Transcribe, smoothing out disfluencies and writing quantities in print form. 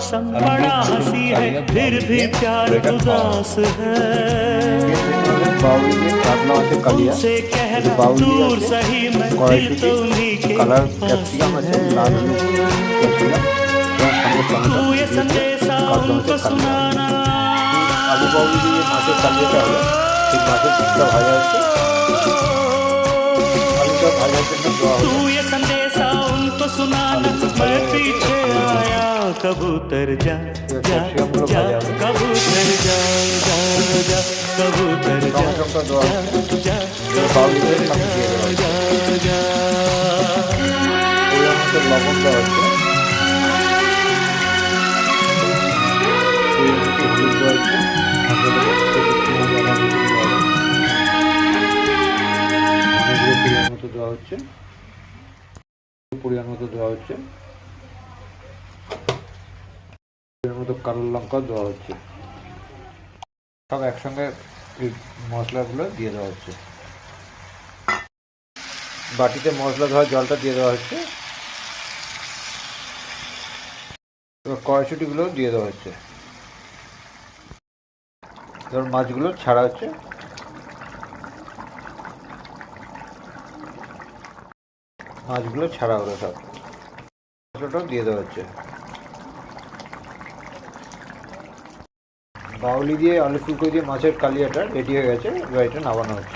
मौसम बड़ा हंसी है फिर भी प्यार उदास है बाउली দিয়ে কাতলা মাছের কালিয়া, उनसे कहना बाउली दूर আছে, सही मैं दिल কড়াইশুঁটি, तो उन्हीं के কালার पास ক্যাপসিকাম আছে, লাল হলুদ ক্যাপসিকাম এবং সঙ্গে तू টমেটো ये দিয়েছে संदेशा কাতলা उनको মাছের কালিয়া। सुनाना আলু বাউলি দিয়ে মাছের কালিয়াটা হলো ঠিক মাছের পিসটা ভাজা হচ্ছে, আলুটা ভাজার জন্য দেওয়া तू হলো ये संदेशा उनको सुनाना मैं पीछे आया कबूतर जा जा जा कबूतर जा जा जा कबूतर जा টমেটোটা দেওয়া হচ্ছে, जा বাউলি कबूतर দিয়ে সঙ্গে দিয়ে দেওয়া হচ্ছে, जा जा ওই মধ্যে লবণ দেওয়া হচ্ছে, ওই মধ্যে হলুদ দেওয়া হচ্ছে, পরিমাণ মতো দেওয়া হচ্ছে, পরিমাণ মতো দেওয়া হচ্ছে, এর মতো কালো লঙ্কা দেওয়া হচ্ছে, সব একসঙ্গে এই মশলাগুলো দিয়ে দেওয়া হচ্ছে, বাটিতে মশলা ধোয়া জলটা দিয়ে দেওয়া হচ্ছে, এবার কড়াইশুঁটিগুলো দিয়ে দেওয়া হচ্ছে, এবার মাছগুলো ছাড়া হচ্ছে, মাছগুলো ছাড়া হলো সব, মশলাটাও দিয়ে দেওয়া হচ্ছে, বাউলি দিয়ে আলু ফুলকপি দিয়ে মাছের কালিয়াটা রেডি হয়ে গেছে, এবার এটা নামানো হচ্ছে।